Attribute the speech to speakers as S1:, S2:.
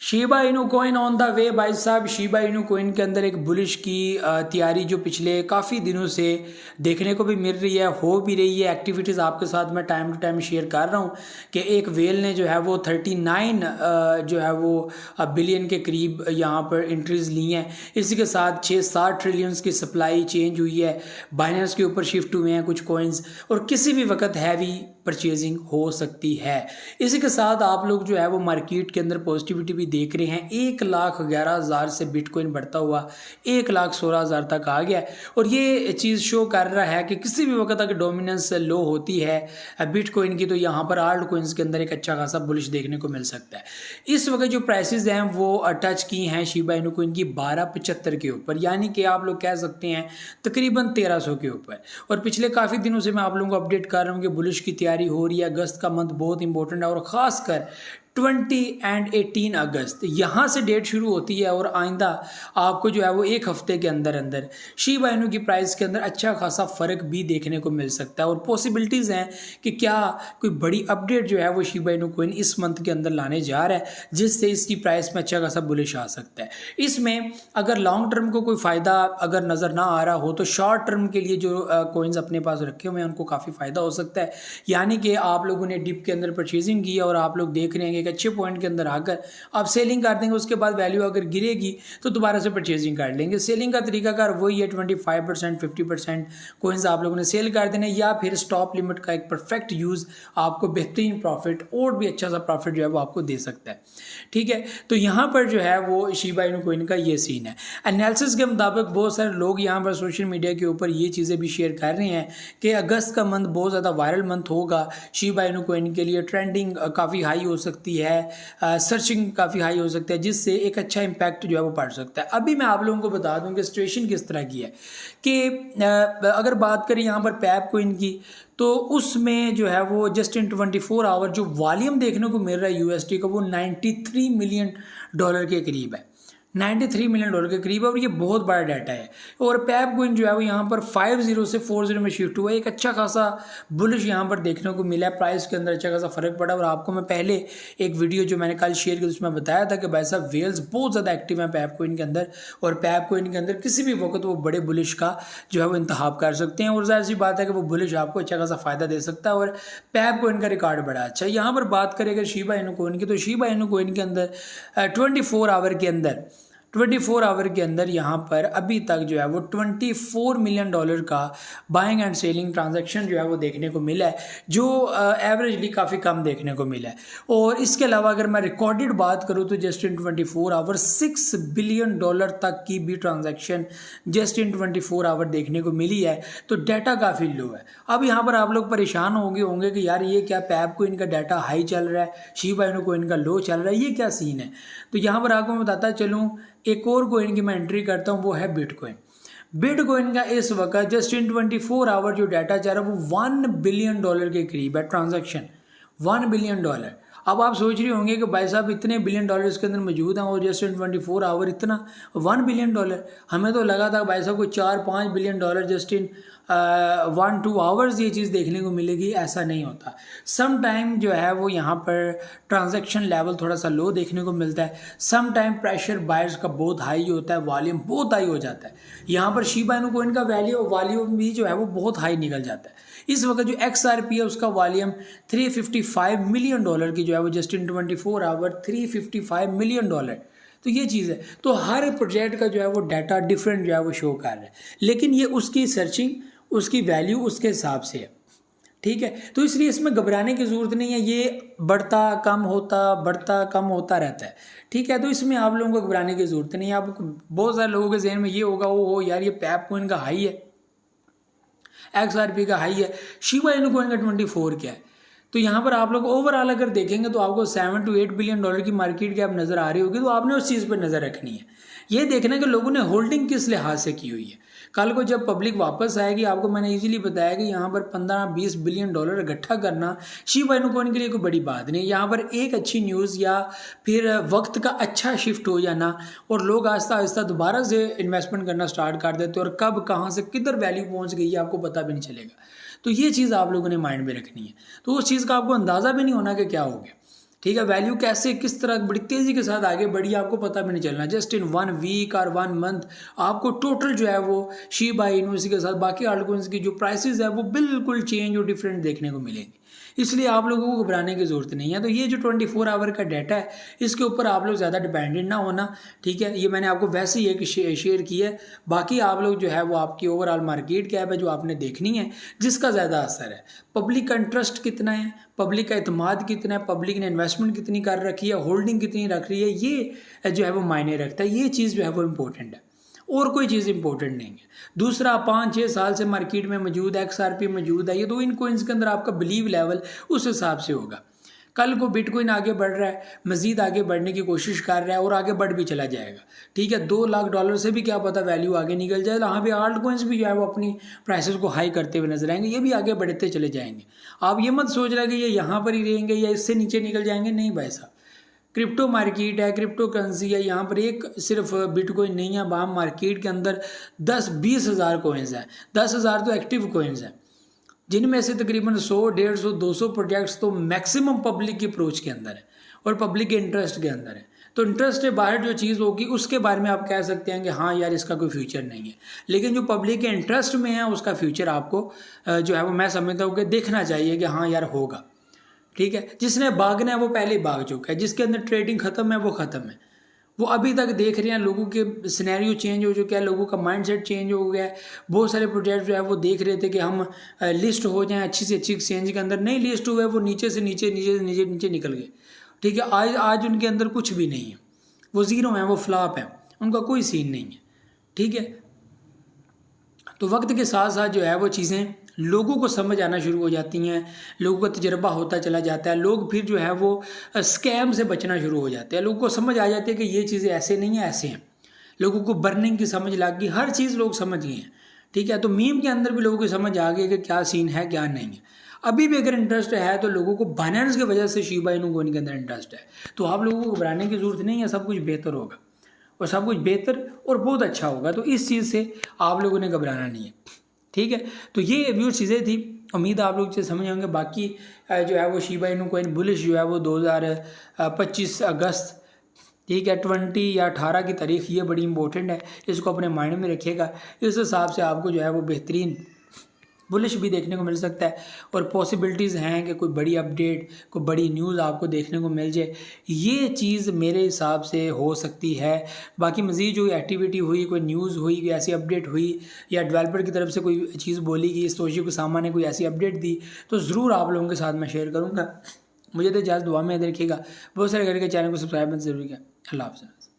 S1: शीबा इनू coin on the way भाई साहब। शीबा इनू कोइन के अंदर एक बुलिश की तैयारी जो पिछले काफ़ी दिनों से देखने को भी मिल रही है, हो भी रही है। एक्टिविटीज़ आपके साथ मैं टाइम टू टाइम शेयर कर रहा हूँ कि एक वेल ने जो है वो 39 जो है वो बिलियन के करीब यहाँ पर एंट्रीज ली हैं। इसी के साथ 6-7 ट्रिलियंस की सप्लाई चेंज हुई है। बाइनेंस के ऊपर शिफ्ट हुए हैं कुछ कॉइन्स और किसी भी वक्त हैवी परचेजिंग हो सकती है। इसी के साथ आप लोग जो है वो मार्केट के अंदर पॉजिटिविटी भी देख रहे हैं। 1,11,000 से बिटकॉइन बढ़ता हुआ 1,16,000 तक आ गया और ये चीज़ शो कर रहा है कि किसी भी वक्त अगर डोमिनेंस लो होती है बिटकॉइन की तो यहाँ पर आल्ट कॉइन्स के अंदर एक अच्छा खासा बुलिश देखने को मिल सकता है। इस वक्त जो प्राइसेस हैं वो टच की हैं शीबा इनू कॉइन की 1275 के ऊपर, यानी कि आप लोग कह सकते हैं तकरीबन 1300 के ऊपर। और पिछले काफ़ी दिनों से मैं आप लोगों को अपडेट कर रहा हूँ कि बुलिश की तैयारी हो रही है। अगस्त का मंथ बहुत इंपॉर्टेंट है और ख़ासकर 20 एंड 18 अगस्त यहाँ से डेट शुरू होती है और आइंदा आपको जो है वो एक हफ्ते के अंदर अंदर शीबा इनू की प्राइस के अंदर अच्छा खासा फ़र्क भी देखने को मिल सकता है। और पॉसिबिलिटीज़ हैं कि क्या कोई बड़ी अपडेट जो है वो शीबा इनू कोइन इस मंथ के अंदर लाने जा रहा है जिससे इसकी प्राइस में अच्छा खासा बुलिश आ सकता है। इसमें अगर लॉन्ग टर्म को कोई फ़ायदा अगर नज़र ना आ रहा हो तो शॉर्ट टर्म के लिए जो कोइंस अपने पास रखे हुए हैं उनको काफ़ी फ़ायदा हो सकता है। यानी कि आप लोगों ने डिप के अंदर परचेजिंग की और आप लोग देख रहे हैं एक अच्छे पॉइंट के अंदर आकर आप सेलिंग कर देंगे, उसके बाद वैल्यू अगर गिरेगी तो दोबारा से परचेजिंग कर लेंगे। सेलिंग का तरीकाकार वही है, 25% 50% कोइंस आप लोगों ने सेल कर देने या फिर स्टॉप लिमिट का एक परफेक्ट यूज़ आपको बेहतरीन प्रॉफिट और भी अच्छा सा प्रॉफिट जो है वो आपको दे सकता है। ठीक है, तो यहाँ पर जो है वो शीबा इनू कोइन का ये सीन है। एनालिसिस के मुताबिक बहुत सारे लोग यहाँ पर सोशल मीडिया के ऊपर ये चीज़ें भी शेयर कर रहे हैं कि अगस्त का मंथ बहुत ज़्यादा वायरल मंथ होगा शीबा इनू कोइन के लिए। ट्रेंडिंग काफ़ी हाई हो सकती है, सर्चिंग काफ़ी हाई हो सकता है जिससे एक अच्छा इम्पैक्ट जो है वो पड़ सकता है। अभी मैं आप लोगों को बता दूं कि सिचुएशन किस तरह की है कि अगर बात करें यहाँ पर पैप कोइन की तो उसमें जो है वो जस्ट इन 24 आवर जो वॉल्यूम देखने को मिल रहा है यूएसडी का वो 93 मिलियन डॉलर के करीब है। 93 मिलियन डॉलर के करीब है और ये बहुत बड़ा डाटा है। और पैप कोइन जो है वो यहाँ पर 50 से 40 में शिफ्ट हुआ है। एक अच्छा खासा बुलिश यहाँ पर देखने को मिला है, प्राइस के अंदर अच्छा खासा फर्क पड़ा। और आपको मैं पहले एक वीडियो जो मैंने कल शेयर की उसमें बताया था कि भाई साहब वेल्स बहुत ज़्यादा एक्टिव हैं पैप कोइन के अंदर और पैप कोइन के अंदर किसी भी वक्त वो बड़े बुलिश का जो है वो इंतखाब कर सकते हैं और जाहिर सी बात है कि वो बुलिश आपको अच्छा खासा फ़ायदा दे सकता है। और पैप कोइन का रिकॉर्ड बड़ा अच्छा है। यहाँ पर बात करें अगर शीबा इनू कोइन की तो शीबा इनू कोइन के अंदर 24 आवर के अंदर यहाँ पर अभी तक जो है वो 24 मिलियन डॉलर का बाइंग एंड सेलिंग ट्रांजैक्शन जो है वो देखने को मिला है, जो एवरेजली काफ़ी कम देखने को मिला है। और इसके अलावा अगर मैं रिकॉर्डेड बात करूँ तो just in 24 hour 6 billion dollar तक की भी ट्रांजैक्शन जस्ट इन 24 आवर देखने को मिली है। तो डाटा काफ़ी लो है। अब यहाँ पर आप लोग परेशान होंगे कि यार ये क्या पैप कोइन का डाटा हाई चल रहा है, शीबा इनू कोइन का लो चल रहा है, ये क्या सीन है। तो यहाँ पर आपको मैं बताता चलूँ एक और कोइन की मैं एंट्री करता हूँ वो है बिटकॉइन। बिटकॉइन का इस वक्त जस्ट इन 24 आवर जो डाटा जा रहा है वो 1 बिलियन डॉलर के करीब है ट्रांजैक्शन, 1 बिलियन डॉलर। अब आप सोच रहे होंगे कि भाई साहब इतने बिलियन डॉलर इसके अंदर मौजूद हैं और जस्ट इन 24 आवर इतना 1 बिलियन डॉलर, हमें तो लगा था भाई साहब को 4-5 billion dollar just in 1-2 hours ये चीज़ देखने को मिलेगी। ऐसा नहीं होता। सम टाइम जो है वो यहाँ पर ट्रांजैक्शन लेवल थोड़ा सा लो देखने को मिलता है। सम टाइम प्रेशर बायर्स का बहुत हाई होता है, वॉल्यूम बहुत हाई हो जाता है। यहाँ पर शीबा इनू कोइन का वॉल्यूम भी जो है वो बहुत हाई निकल जाता है। इस वक्त जो XRP है उसका वॉल्यूम 355 मिलियन डॉलर की जो है वो just in 24 hour 355 million dollar. तो ये चीज़ है। तो हर प्रोजेक्ट का जो है वो डाटा डिफरेंट जो है वो शो कर रहा है, लेकिन ये उसकी सर्चिंग उसकी वैल्यू उसके हिसाब से है। ठीक है, तो इसलिए इसमें घबराने की ज़रूरत नहीं है। ये बढ़ता कम होता रहता है। ठीक है, तो इसमें आप लोगों को घबराने की ज़रूरत नहीं है। आप बहुत सारे लोगों के जहन में ये होगा ओ यार ये पैप कोइन का हाई है, XRP का हाई है, शीबा इनू कोइन का 24 क्या है। तो यहाँ पर आप लोग ओवरऑल अगर देखेंगे तो आपको 7 to 8 बिलियन डॉलर की मार्केट कैप नज़र आ रही होगी। तो आपने उस चीज़ पर नज़र रखनी है, ये देखना कि लोगों ने होल्डिंग किस लिहाज से की हुई है। कल को जब पब्लिक वापस आएगी आपको मैंने इजीली बताया कि यहाँ पर 15-20 बिलियन डॉलर इकट्ठा करना शीबा इनू कोइन के लिए कोई बड़ी बात नहीं। यहाँ पर एक अच्छी न्यूज़ या फिर वक्त का अच्छा शिफ्ट हो जाना और लोग आहिस्ता आहिस्ता दोबारा से इन्वेस्टमेंट करना स्टार्ट कर देते और कब कहाँ से किधर वैल्यू पहुँच गई है आपको पता भी नहीं चलेगा। तो ये चीज़ आप लोगों ने माइंड में रखनी है। तो उस चीज़ का आपको अंदाज़ा भी नहीं होना कि क्या हो गया। ठीक है। वैल्यू कैसे किस तरह बड़ी तेज़ी के साथ आगे बढ़ी आपको पता भी नहीं चलना। जस्ट इन 1 वीक और 1 मंथ आपको टोटल जो है वो शिबा इनू इसी के साथ बाकी आल्टकॉइंस की जो प्राइसेस है वो बिल्कुल चेंज और डिफरेंट देखने को मिलेंगी। इसलिए आप लोगों को घबराने की ज़रूरत नहीं है। तो ये जो 24 आवर का डाटा है इसके ऊपर आप लोग ज़्यादा डिपेंडेंट ना होना, ठीक है। ये मैंने आपको वैसे ही एक शेयर किया है। बाकी आप लोग जो है वो आपकी ओवरऑल मार्केट कैप है जो आपने देखनी है, जिसका ज़्यादा असर है पब्लिक का इंटरेस्ट कितना है, पब्लिक का इत्मीनान कितना है, पब्लिक ने इन्वेस्टमेंट कितनी कर रखी है, होल्डिंग कितनी रख रही है, ये जो है वो मायने रखता है। ये चीज़ जो है वो इम्पोर्टेंट है और कोई चीज़ इंपॉर्टेंट नहीं है। दूसरा 5-6 साल से मार्केट में मौजूद है, XRP मौजूद है, ये तो इन कोइंस के अंदर आपका बिलीव लेवल उस हिसाब से होगा। कल को बिटकॉइन आगे बढ़ रहा है, मजीद आगे बढ़ने की कोशिश कर रहा है और आगे बढ़ भी चला जाएगा, ठीक है। $2 लाख से भी क्या पता वैल्यू आगे निकल जाए। यहाँ पे आल्ट कोइंस भी जो है वो अपनी प्राइसेस को हाई करते हुए नजर आएंगे, ये भी आगे बढ़ते चले जाएंगे। आप ये मत सोच रहे कि ये यहाँ पर ही रहेंगे या इससे नीचे निकल जाएंगे, नहीं भाई साहब। क्रिप्टो मार्केट है, क्रिप्टो करेंसी है, यहाँ पर एक सिर्फ बिटकॉइन नहीं है, बाम मार्केट के अंदर 10-20 हज़ार कोइंस हैं। 10,000 तो एक्टिव कोइंस हैं, जिनमें से तकरीबन 100, 150, 200 प्रोजेक्ट्स तो मैक्सिमम पब्लिक की अप्रोच के अंदर है और पब्लिक के इंटरेस्ट के अंदर है। तो इंटरेस्ट के बाहर जो चीज़ होगी उसके बारे में आप कह सकते हैं कि हाँ यार इसका कोई फ्यूचर नहीं है, लेकिन जो पब्लिक के इंटरेस्ट में है उसका फ्यूचर आपको जो है वो मैं समझता हूँ कि देखना चाहिए कि हाँ यार होगा, ठीक है। जिसने भागना है वो पहले ही भाग चुका है, जिसके अंदर ट्रेडिंग खत्म है वो खत्म है। वो अभी तक देख रहे हैं, लोगों के सिनेरियो चेंज हो चुका है, लोगों का माइंडसेट चेंज हो गया है। बहुत सारे प्रोजेक्ट जो है वो देख रहे थे कि हम लिस्ट हो जाएं अच्छी से अच्छी एक्सचेंज के अंदर, नहीं लिस्ट हुए, वो नीचे से नीचे नीचे से नीचे नीचे निकल गए, ठीक है। आज उनके अंदर कुछ भी नहीं है, वो ज़ीरो हैं, वो फ्लॉप है, उनका कोई सीन नहीं है, ठीक है। तो वक्त के साथ साथ जो है वो चीज़ें लोगों को समझ आना शुरू हो जाती हैं, लोगों का तजर्बा होता चला जाता है, लोग फिर जो है वो स्कैम से बचना शुरू हो जाते हैं। लोगों को समझ आ जाती है कि ये चीज़ें ऐसे नहीं है, ऐसे हैं। लोगों को बर्निंग की समझ लग गई, हर चीज़ लोग समझ गए हैं, ठीक है। तो मीम के अंदर भी लोगों को समझ आ गई कि क्या सीन है क्या नहीं है। अभी भी अगर इंटरेस्ट है तो लोगों को बाइनेंस की वजह से शिबा इनू कोइन के अंदर इंटरेस्ट है, तो आप लोगों को घबराने की ज़रूरत नहीं है। सब कुछ बेहतर होगा और सब कुछ बेहतर और बहुत अच्छा होगा, तो इस चीज़ से आप लोगों ने घबराना नहीं है, ठीक है। तो ये व्यूअर चीज़ें थी, उम्मीद आप लोग से समझ होंगे। बाकी जो है वो शिबा इनू कोइन बुलिश जो है वो 2025 अगस्त, ठीक है, 20 या 18 की तारीख, ये बड़ी इंपॉर्टेंट है, इसको अपने माइंड में रखिएगा। इस हिसाब से आपको जो है वो बेहतरीन बुलिश भी देखने को मिल सकता है और पॉसिबिलिटीज़ हैं कि कोई बड़ी अपडेट, कोई बड़ी न्यूज़ आपको देखने को मिल जाए, ये चीज़ मेरे हिसाब से हो सकती है। बाकी मज़ीद जो एक्टिविटी हुई, कोई न्यूज़ हुई, कोई ऐसी अपडेट हुई या डेवलपर की तरफ से कोई चीज़ बोली गई, तोशी कुसामा ने कोई ऐसी अपडेट दी, तो ज़रूर आप लोगों के साथ मैं शेयर करूँगा। मुझे तो इजाज़त, दुआ में याद रखिएगा। बहुत सारे करके चैनल को सब्सक्राइब जरूर किया। अल्लाह हाफ़िज़।